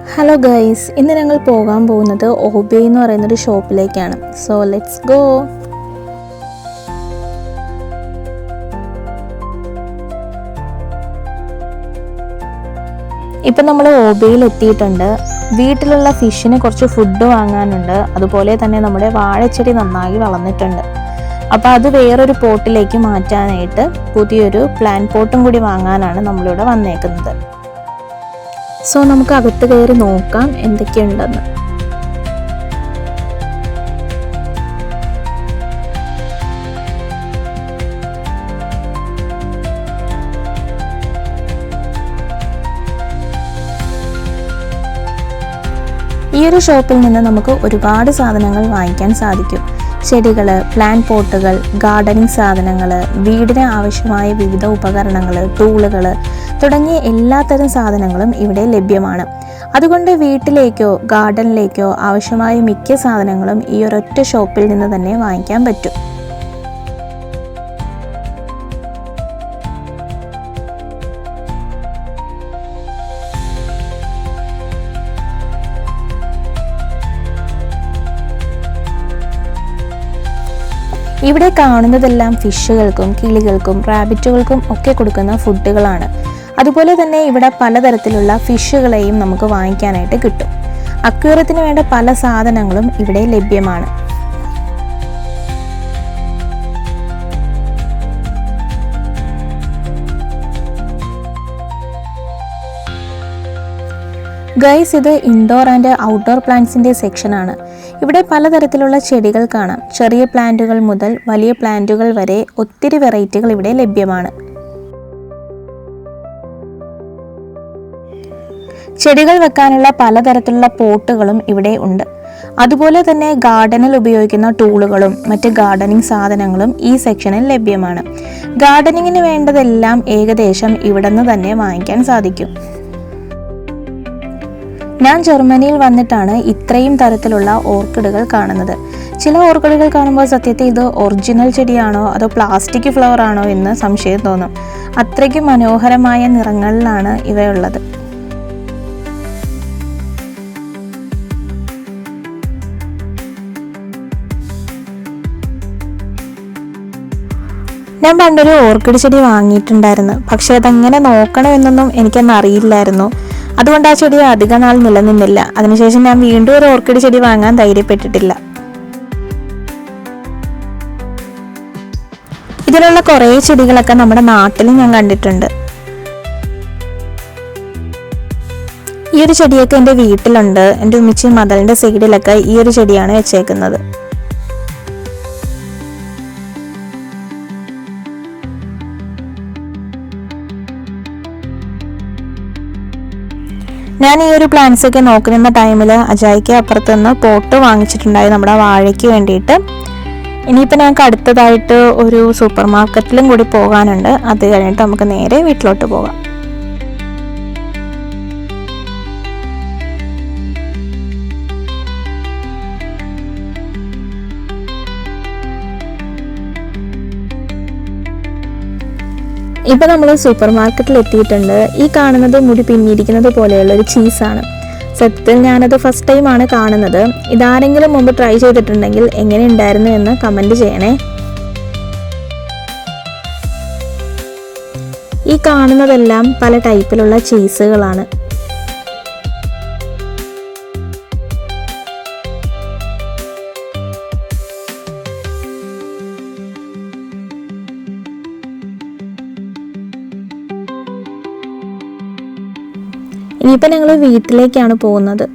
Hello guys, ഇന്ന് ഞങ്ങൾ പോകാൻ പോകുന്നത് ഓബേ എന്ന് പറയുന്നൊരു ഷോപ്പിലേക്കാണ്. So let's go. ഇപ്പം നമ്മൾ ഓബേയിൽ എത്തിയിട്ടുണ്ട്. വീട്ടിലുള്ള ഫിഷിന് കുറച്ച് ഫുഡ് വാങ്ങാനുണ്ട്. അതുപോലെ തന്നെ നമ്മുടെ വാഴച്ചെടി നന്നായി വളർന്നിട്ടുണ്ട്. അപ്പോൾ അത് വേറൊരു പോട്ടിലേക്ക് മാറ്റാനായിട്ട് പുതിയൊരു പ്ലാന്റ് പോട്ടും കൂടി വാങ്ങാനാണ് നമ്മളിവിടെ വന്നേക്കുന്നത്. സോ നമുക്ക് അകത്ത് കയറി നോക്കാം എന്തൊക്കെയുണ്ടെന്ന്. ഈ ഒരു ഷോപ്പിൽ നിന്ന് നമുക്ക് ഒരുപാട് സാധനങ്ങൾ വാങ്ങിക്കാൻ സാധിക്കും. ചെടികൾ, പ്ലാന്റ് പോട്ടുകൾ, ഗാർഡനിങ് സാധനങ്ങൾ, വീടിന് ആവശ്യമായ വിവിധ ഉപകരണങ്ങൾ, ടൂളുകൾ തുടങ്ങിയ എല്ലാത്തരം സാധനങ്ങളും ഇവിടെ ലഭ്യമാണ്. അതുകൊണ്ട് വീട്ടിലേക്കോ ഗാർഡനിലേക്കോ ആവശ്യമായ മിക്ക സാധനങ്ങളും ഈ ഒരൊറ്റ ഷോപ്പിൽ നിന്ന് തന്നെ വാങ്ങിക്കാൻ പറ്റും. ഇവിടെ കാണുന്നതെല്ലാം ഫിഷുകൾക്കും കിളികൾക്കും റാബിറ്റുകൾക്കും ഒക്കെ കൊടുക്കുന്ന ഫുഡുകളാണ്. അതുപോലെ തന്നെ ഇവിടെ പലതരത്തിലുള്ള ഫിഷുകളെയും നമുക്ക് വാങ്ങിക്കാനായിട്ട് കിട്ടും. അക്വേറിയത്തിന് വേണ്ട പല സാധനങ്ങളും ഇവിടെ ലഭ്യമാണ്. ഗൈസ്, ഇത് ഇൻഡോർ ആൻഡ് ഔട്ട്ഡോർ പ്ലാന്റ്സിൻ്റെ സെക്ഷനാണ്. ഇവിടെ പലതരത്തിലുള്ള ചെടികൾ കാണാം. ചെറിയ പ്ലാന്റുകൾ മുതൽ വലിയ പ്ലാന്റുകൾ വരെ ഒത്തിരി വെറൈറ്റികൾ ഇവിടെ ലഭ്യമാണ്. ചെടികൾ വെക്കാനുള്ള പലതരത്തിലുള്ള പോട്ടുകളും ഇവിടെ ഉണ്ട്. അതുപോലെ തന്നെ ഗാർഡനിൽ ഉപയോഗിക്കുന്ന ടൂളുകളും മറ്റ് ഗാർഡനിങ് സാധനങ്ങളും ഈ സെക്ഷനിൽ ലഭ്യമാണ്. ഗാർഡനിങ്ങിന് വേണ്ടതെല്ലാം ഏകദേശം ഇവിടെ നിന്ന് തന്നെ വാങ്ങിക്കാൻ സാധിക്കും. ഞാൻ ജർമ്മനിയിൽ വന്നിട്ടാണ് ഇത്രയും തരത്തിലുള്ള ഓർക്കിഡുകൾ കാണുന്നത്. ചില ഓർക്കിഡുകൾ കാണുമ്പോൾ സത്യത്തിൽ ഇത് ഒറിജിനൽ ചെടിയാണോ അതോ പ്ലാസ്റ്റിക് ഫ്ലവർ ആണോ എന്ന് സംശയം തോന്നും. അത്രയ്ക്ക് മനോഹരമായ നിറങ്ങളിലാണ് ഇവയുള്ളത്. ഞാൻ പണ്ടൊരു ഓർക്കിഡ് ചെടി വാങ്ങിയിട്ടുണ്ടായിരുന്നു. പക്ഷെ അതെങ്ങനെ നോക്കണമെന്നൊന്നും എനിക്കൊന്നും അറിയില്ലായിരുന്നു. അതുകൊണ്ട് ആ ചെടി അധിക നാൾ നിലനിന്നില്ല. അതിനുശേഷം ഞാൻ വീണ്ടും ഒരു ഓർക്കിഡ് ചെടി വാങ്ങാൻ ധൈര്യപ്പെട്ടിട്ടില്ല. ഇതിലുള്ള കുറേ ചെടികളൊക്കെ നമ്മുടെ നാട്ടിലും ഞാൻ കണ്ടിട്ടുണ്ട്. ഈ ഒരു ചെടിയൊക്കെ എൻ്റെ വീട്ടിലുണ്ട്. എൻ്റെ ഉമ്മിച്ചി മദലിൻ്റെ സൈഡിലൊക്കെ ഈ ഒരു ചെടിയാണ് വെച്ചേക്കുന്നത്. ഞാൻ ഈ ഒരു പ്ലാന്റ്സ് ഒക്കെ നോക്കുന്ന ടൈമിൽ അജായിക്ക് അപ്പുറത്ത് നിന്ന് പോട്ട് വാങ്ങിച്ചിട്ടുണ്ടായി നമ്മുടെ വാഴയ്ക്ക് വേണ്ടിയിട്ട്. ഇനിയിപ്പോൾ ഞങ്ങൾക്ക് അടുത്തതായിട്ട് ഒരു സൂപ്പർ മാർക്കറ്റിലും കൂടി പോകാനുണ്ട്. അത് കഴിഞ്ഞിട്ട് നമുക്ക് നേരെ വീട്ടിലോട്ട് പോകാം. ഇപ്പം നമ്മൾ സൂപ്പർ മാർക്കറ്റിൽ എത്തിയിട്ടുണ്ട്. ഈ കാണുന്നത് മുടി പിന്നിയിരിക്കുന്നത് പോലെയുള്ള ഒരു ചീസാണ്. സത്യത്തിൽ ഞാനത് ഫസ്റ്റ് ടൈമാണ് കാണുന്നത്. ഇതാരെങ്കിലും മുമ്പ് ട്രൈ ചെയ്തിട്ടുണ്ടെങ്കിൽ എങ്ങനെ ഉണ്ടായിരുന്നു എന്ന് കമൻറ്റ് ചെയ്യണേ. ഈ കാണുന്നതെല്ലാം പല ടൈപ്പിലുള്ള ചീസുകളാണ്. ഇനിയിപ്പോൾ ഞങ്ങൾ വീട്ടിലേക്കാണ് പോകുന്നത്.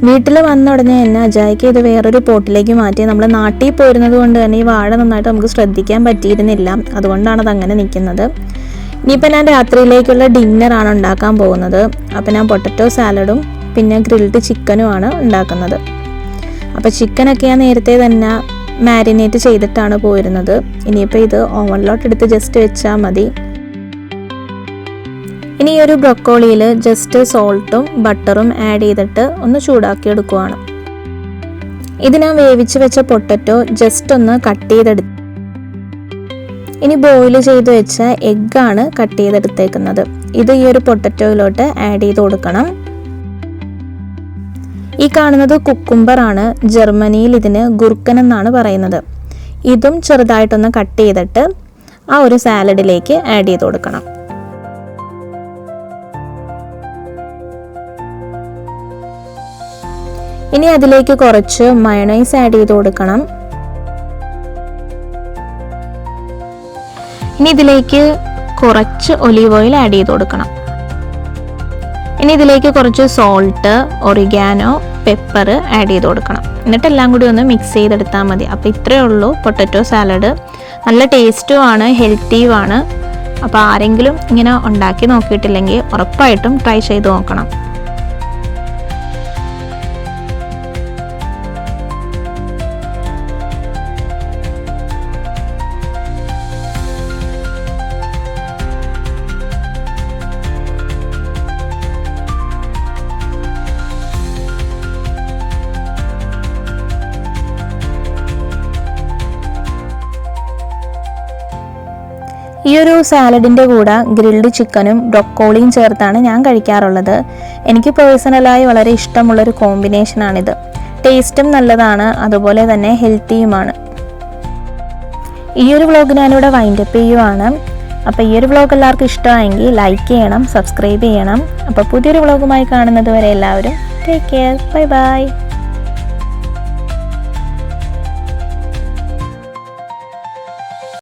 വീട്ടിൽ വന്ന ഉടനെ തന്നെ അജായിക്ക് ഇത് വേറൊരു പോട്ടിലേക്ക് മാറ്റി. നമ്മൾ നാട്ടിൽ പോരുന്നത് കൊണ്ട് തന്നെ ഈ വാഴ നന്നായിട്ട് നമുക്ക് ശ്രദ്ധിക്കാൻ പറ്റിയിരുന്നില്ല. അതുകൊണ്ടാണ് അതങ്ങനെ നിൽക്കുന്നത്. ഇനിയിപ്പോൾ ഞാൻ രാത്രിയിലേക്കുള്ള ഡിന്നറാണ് ഉണ്ടാക്കാൻ പോകുന്നത്. അപ്പോൾ ഞാൻ പൊട്ടറ്റോ സാലഡും പിന്നെ ഗ്രിൽഡ് ചിക്കനുമാണ് ഉണ്ടാക്കുന്നത്. അപ്പോൾ ചിക്കനൊക്കെ ഞാൻ നേരത്തെ തന്നെ മാരിനേറ്റ് ചെയ്തിട്ടാണ് പോയിരുന്നത്. ഇനിയിപ്പോൾ ഇത് ഓവനിലോട്ട് എടുത്ത് ജസ്റ്റ് വെച്ചാൽ മതി. ഇനി ഈ ഒരു ബ്രൊക്കോളിയിൽ ജസ്റ്റ് സോൾട്ടും ബട്ടറും ആഡ് ചെയ്തിട്ട് ഒന്ന് ചൂടാക്കി എടുക്കുവാണ്. ഇത് ഞാൻ വേവിച്ച് വെച്ച പൊട്ടറ്റോ ജസ്റ്റ് ഒന്ന് കട്ട് ചെയ്തെടുത്ത്, ഇനി ബോയിൽ ചെയ്ത് വെച്ച എഗ്ഗാണ് കട്ട് ചെയ്തെടുത്തേക്കുന്നത്. ഇത് ഈ ഒരു പൊട്ടറ്റോയിലോട്ട് ആഡ് ചെയ്ത് കൊടുക്കണം. ഈ കാണുന്നത് കുക്കുംബറാണ്. ജർമ്മനിയിൽ ഇതിന് ഗുർക്കൻ എന്നാണ് പറയുന്നത്. ഇതും ചെറുതായിട്ടൊന്ന് കട്ട് ചെയ്തിട്ട് ആ ഒരു സാലഡിലേക്ക് ആഡ് ചെയ്ത് കൊടുക്കണം. ഇനി അതിലേക്ക് കുറച്ച് മയോണൈസ് ആഡ് ചെയ്ത് കൊടുക്കണം. ഇനി ഇതിലേക്ക് കുറച്ച് ഒലീവ് ഓയിൽ ആഡ് ചെയ്ത് കൊടുക്കണം. ഇനി ഇതിലേക്ക് കുറച്ച് സോൾട്ട്, ഒറിഗാനോ, പെപ്പർ ആഡ് ചെയ്ത് കൊടുക്കണം. എന്നിട്ട് എല്ലാം കൂടി ഒന്ന് മിക്സ് ചെയ്തെടുത്താൽ മതി. അപ്പോൾ ഇത്രയേ ഉള്ളൂ പൊട്ടറ്റോ സാലഡ്. നല്ല ടേസ്റ്റുമാണ്, ഹെൽത്തിയുമാണ്. അപ്പോൾ ആരെങ്കിലും ഇങ്ങനെ ഉണ്ടാക്കി നോക്കിയിട്ടില്ലെങ്കിൽ ഉറപ്പായിട്ടും ട്രൈ ചെയ്ത് നോക്കണം. ഈ ഒരു സാലഡിൻ്റെ കൂടെ ഗ്രിൽഡ് ചിക്കനും ബ്രൊക്കോളിയും ചേർത്താണ് ഞാൻ കഴിക്കാറുള്ളത്. എനിക്ക് പേഴ്സണലായി വളരെ ഇഷ്ടമുള്ളൊരു കോമ്പിനേഷനാണിത്. ടേസ്റ്റും നല്ലതാണ്, അതുപോലെ തന്നെ ഹെൽത്തിയുമാണ്. ഈ ഒരു വ്ളോഗ് ഞാനിവിടെ വൈൻഡപ്പ് ചെയ്യുവാണ്. അപ്പോൾ ഈ ഒരു വ്ളോഗ് എല്ലാവർക്കും ഇഷ്ടമായെങ്കിൽ ലൈക്ക് ചെയ്യണം, സബ്സ്ക്രൈബ് ചെയ്യണം. അപ്പോൾ പുതിയൊരു വ്ളോഗുമായി കാണുന്നത് വരെ എല്ലാവരും ടേക്ക് കെയർ, ബൈ ബൈ.